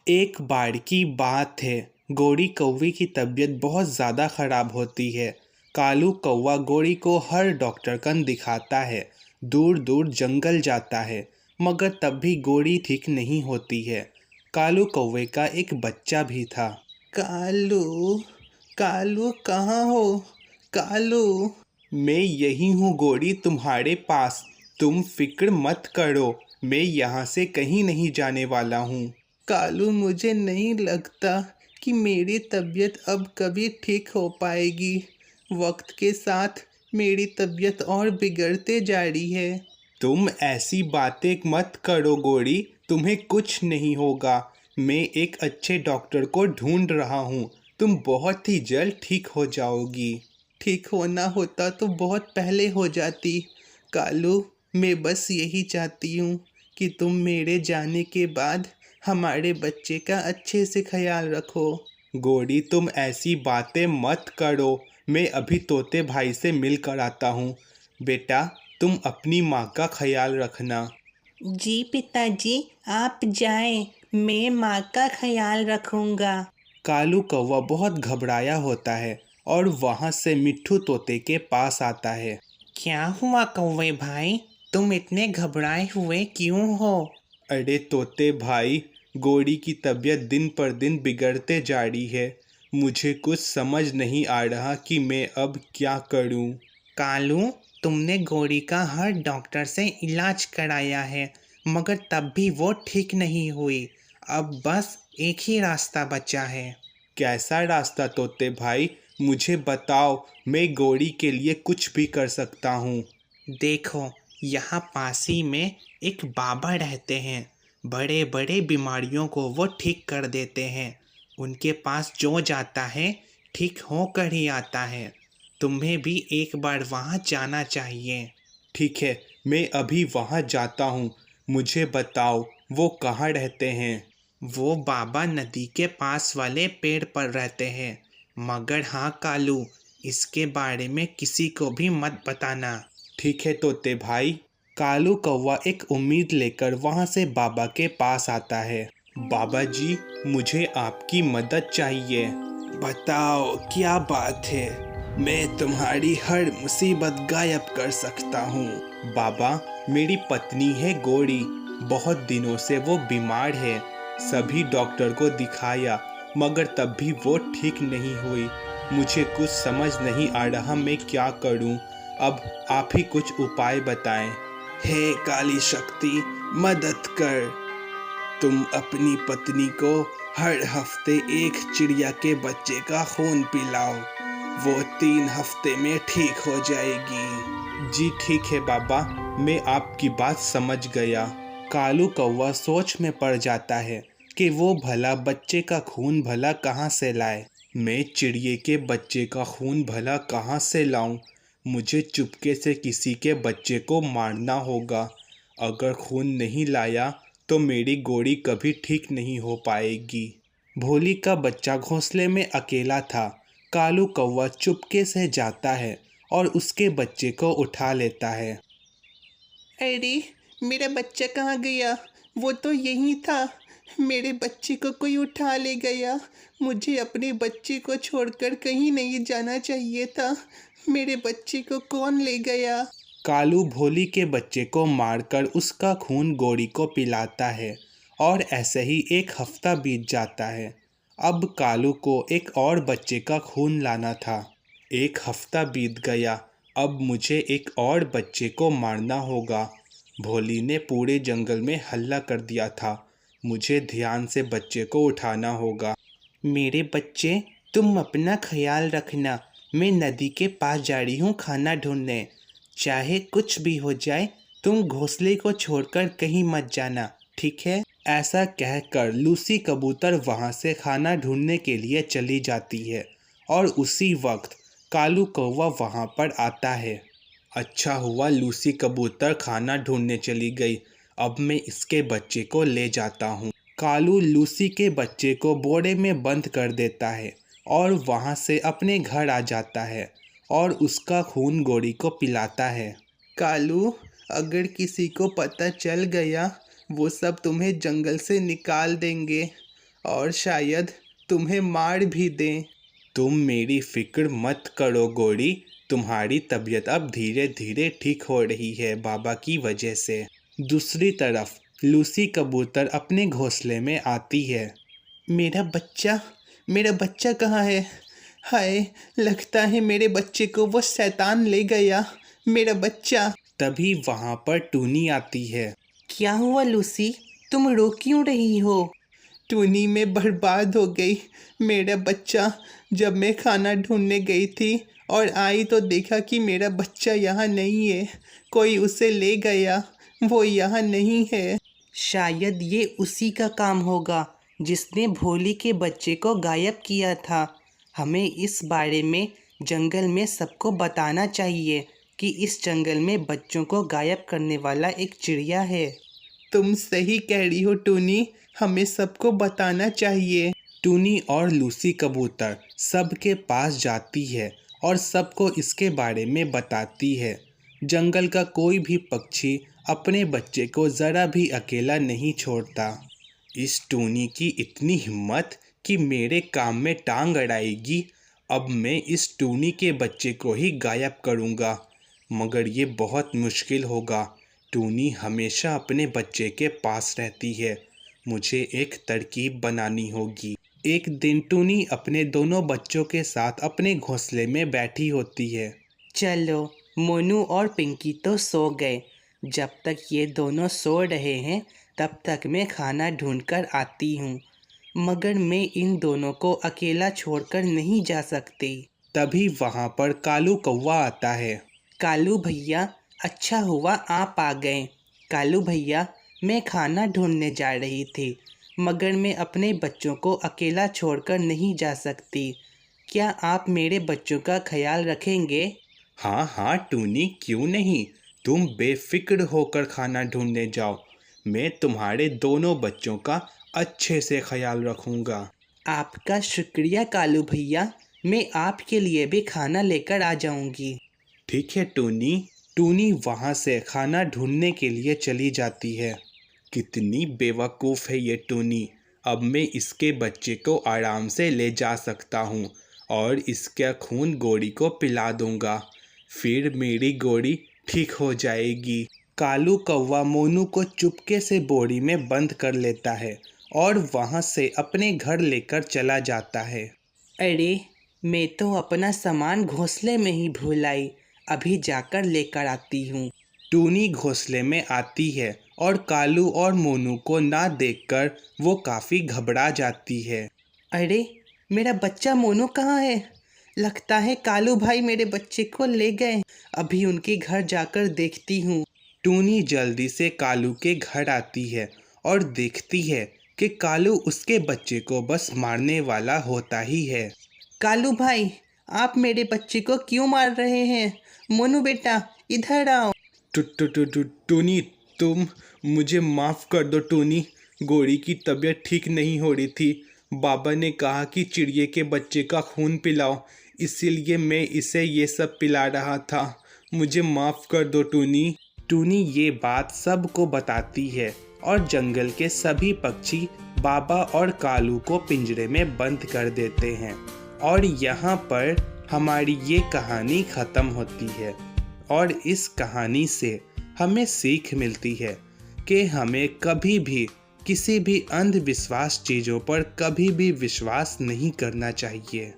एक बार की बात है। गोरी कौवे की तबीयत बहुत ज़्यादा ख़राब होती है। कालू कौवा गोरी को हर डॉक्टर कन दिखाता है, दूर दूर जंगल जाता है, मगर तब भी गोरी ठीक नहीं होती है। कालू कौवे का एक बच्चा भी था। कालू, कालू कहाँ हो? कालू, मैं यही हूँ गोरी, तुम्हारे पास। तुम फिक्र मत करो, मैं यहाँ से कहीं नहीं जाने वाला हूँ। कालू, मुझे नहीं लगता कि मेरी तबीयत अब कभी ठीक हो पाएगी। वक्त के साथ मेरी तबीयत और बिगड़ते जा रही है। तुम ऐसी बातें मत करो गोरी, तुम्हें कुछ नहीं होगा। मैं एक अच्छे डॉक्टर को ढूंढ रहा हूँ, तुम बहुत ही जल्द ठीक हो जाओगी। ठीक होना होता तो बहुत पहले हो जाती। कालू, मैं बस यही चाहती हूँ कि तुम मेरे जाने के बाद हमारे बच्चे का अच्छे से ख्याल रखो। गोरी, तुम ऐसी बातें मत करो, मैं अभी तोते भाई से मिल कर आता हूँ। बेटा, तुम अपनी माँ का ख्याल रखना। जी पिताजी, आप जाएं, मैं माँ का ख्याल रखूंगा। कालू कौवा बहुत घबराया होता है और वहाँ से मिट्ठू तोते के पास आता है। क्या हुआ कौवे भाई, तुम इतने घबराए हुए क्यों हो? अरे तोते भाई, गोरी की तबीयत दिन पर दिन बिगड़ते जा रही है। मुझे कुछ समझ नहीं आ रहा कि मैं अब क्या करूं। कालू, तुमने गोरी का हर डॉक्टर से इलाज कराया है, मगर तब भी वो ठीक नहीं हुई। अब बस एक ही रास्ता बचा है। कैसा रास्ता तोते भाई, मुझे बताओ, मैं गोरी के लिए कुछ भी कर सकता हूँ। देखो, यहाँ पास ही में एक बाबा रहते हैं। बड़े बड़े बीमारियों को वो ठीक कर देते हैं। उनके पास जो जाता है ठीक होकर ही आता है। तुम्हें भी एक बार वहाँ जाना चाहिए। ठीक है, मैं अभी वहाँ जाता हूँ। मुझे बताओ, वो कहाँ रहते हैं? वो बाबा नदी के पास वाले पेड़ पर रहते हैं। मगर हाँ कालू, इसके बारे में किसी को भी मत बताना। ठीक है तोते भाई। कालू कौवा एक उम्मीद लेकर वहाँ से बाबा के पास आता है। बाबा जी, मुझे आपकी मदद चाहिए। बताओ क्या बात है, मैं तुम्हारी हर मुसीबत गायब कर सकता हूँ। बाबा, मेरी पत्नी है गोरी, बहुत दिनों से वो बीमार है। सभी डॉक्टर को दिखाया, मगर तब भी वो ठीक नहीं हुई। मुझे कुछ समझ नहीं आ रहा मैं क्या करूँ। अब आप ही कुछ उपाय बताएं। हे काली शक्ति, मदद कर। तुम अपनी पत्नी को हर हफ्ते एक चिड़िया के बच्चे का खून पिलाओ, वो 3 हफ्ते में ठीक हो जाएगी। जी ठीक है बाबा, मैं आपकी बात समझ गया। कालू कौवा सोच में पड़ जाता है कि वो भला बच्चे का खून भला कहाँ से लाए। मैं चिड़िए के बच्चे का खून भला कहाँ से लाऊं? मुझे चुपके से किसी के बच्चे को मारना होगा। अगर खून नहीं लाया तो मेरी गोरी कभी ठीक नहीं हो पाएगी। भोली का बच्चा घोंसले में अकेला था। कालू कौवा चुपके से जाता है और उसके बच्चे को उठा लेता है। अरे, मेरा बच्चा कहाँ गया? वो तो यहीं था। मेरे बच्चे को कोई उठा ले गया। मुझे अपने बच्चे को छोड़कर कहीं नहीं जाना चाहिए था। मेरे बच्चे को कौन ले गया? कालू भोली के बच्चे को मारकर उसका खून गोरी को पिलाता है और ऐसे ही 1 हफ्ता बीत जाता है। अब कालू को एक और बच्चे का खून लाना था। 1 हफ्ता बीत गया, अब मुझे एक और बच्चे को मारना होगा। भोली ने पूरे जंगल में हल्ला कर दिया था। मुझे ध्यान से बच्चे को उठाना होगा। मेरे बच्चे, तुम अपना ख्याल रखना। मैं नदी के पास जा रही हूँ खाना ढूंढने। चाहे कुछ भी हो जाए, तुम घोंसले को छोड़कर कहीं मत जाना, ठीक है? ऐसा कहकर लूसी कबूतर वहाँ से खाना ढूंढने के लिए चली जाती है और उसी वक्त कालू कौवा वहाँ पर आता है। अच्छा हुआ लूसी कबूतर खाना ढूंढने चली गई, अब मैं इसके बच्चे को ले जाता हूँ। कालू लूसी के बच्चे को बोरे में बंद कर देता है और वहाँ से अपने घर आ जाता है और उसका खून गोरी को पिलाता है। कालू, अगर किसी को पता चल गया, वो सब तुम्हें जंगल से निकाल देंगे। और शायद तुम्हें मार भी दें। तुम मेरी फिक्र मत करो गौरी, तुम्हारी तबीयत अब धीरे धीरे ठीक हो रही है बाबा की वजह से। दूसरी तरफ लूसी कबूतर अपने घोंसले में आती है। मेरा बच्चा कहाँ है? हाय, लगता है मेरे बच्चे को वो शैतान ले गया। मेरा बच्चा। तभी वहाँ पर टूनी आती है। क्या हुआ लूसी, तुम रो क्यों रही हो? टूनी मैं बर्बाद हो गई। मेरा बच्चा, जब मैं खाना ढूंढने गई थी और आई तो देखा कि मेरा बच्चा यहाँ नहीं है। कोई उसे ले गया, वो यहाँ नहीं है। शायद ये उसी का काम होगा जिसने भोली के बच्चे को गायब किया था। हमें इस बारे में जंगल में सबको बताना चाहिए कि इस जंगल में बच्चों को गायब करने वाला एक चिड़िया है। तुम सही कह रही हो टूनी, हमें सबको बताना चाहिए। टूनी और लूसी कबूतर सबके पास जाती है और सबको इसके बारे में बताती है। जंगल का कोई भी पक्षी अपने बच्चे को ज़रा भी अकेला नहीं छोड़ता। इस टूनी की इतनी हिम्मत कि मेरे काम में टांग अड़ाएगी। अब मैं इस टूनी के बच्चे को ही गायब करूँगा, मगर ये बहुत मुश्किल होगा। टूनी हमेशा अपने बच्चे के पास रहती है। मुझे एक तरकीब बनानी होगी। एक दिन टूनी अपने दोनों बच्चों के साथ अपने घोंसले में बैठी होती है। चलो, मोनू और पिंकी तो सो गए। जब तक ये दोनों सो रहे हैं तब तक मैं खाना ढूंढकर आती हूँ, मगर मैं इन दोनों को अकेला छोड़कर नहीं जा सकती। तभी वहाँ पर कालू कौवा आता है। कालू भैया, अच्छा हुआ आप आ गए। कालू भैया, मैं खाना ढूंढने जा रही थी, मगर मैं अपने बच्चों को अकेला छोड़कर नहीं जा सकती। क्या आप मेरे बच्चों का ख्याल रखेंगे? हाँ हाँ टूनी, क्यों नहीं। तुम बेफिक्र होकर खाना ढूंढने जाओ, मैं तुम्हारे दोनों बच्चों का अच्छे से ख्याल रखूँगा। आपका शुक्रिया कालू भैया, मैं आपके लिए भी खाना लेकर आ जाऊंगी। ठीक है टूनी। टूनी वहाँ से खाना ढूंढने के लिए चली जाती है। कितनी बेवकूफ़ है ये टूनी। अब मैं इसके बच्चे को आराम से ले जा सकता हूँ और इसका खून गौरी को पिला दूँगा, फिर मेरी गौरी ठीक हो जाएगी। कालू कौवा मोनू को चुपके से बोरी में बंद कर लेता है और वहाँ से अपने घर लेकर चला जाता है। अरे, मैं तो अपना सामान घोंसले में ही भूल आई, अभी जाकर लेकर आती हूँ। टूनी घोंसले में आती है और कालू और मोनू को ना देखकर वो काफ़ी घबरा जाती है। अरे, मेरा बच्चा मोनू कहाँ है? लगता है कालू भाई मेरे बच्चे को ले गए। अभी उनके घर जाकर देखती हूँ। टूनी जल्दी से कालू के घर आती है और देखती है कि कालू उसके बच्चे को बस मारने वाला होता ही है। कालू भाई, आप मेरे बच्चे को क्यों मार रहे हैं? मोनू बेटा, इधर आओ। टूनी, तुम मुझे माफ़ कर दो टूनी। गौरी की तबीयत ठीक नहीं हो रही थी। बाबा ने कहा कि चिड़िए के बच्चे का खून पिलाओ, इसीलिए मैं इसे ये सब पिला रहा था। मुझे माफ़ कर दो टूनी। टूनी ये बात सबको बताती है और जंगल के सभी पक्षी बाबा और कालू को पिंजरे में बंद कर देते हैं। और यहाँ पर हमारी ये कहानी ख़त्म होती है। और इस कहानी से हमें सीख मिलती है कि हमें कभी भी किसी भी अंधविश्वास चीज़ों पर कभी भी विश्वास नहीं करना चाहिए।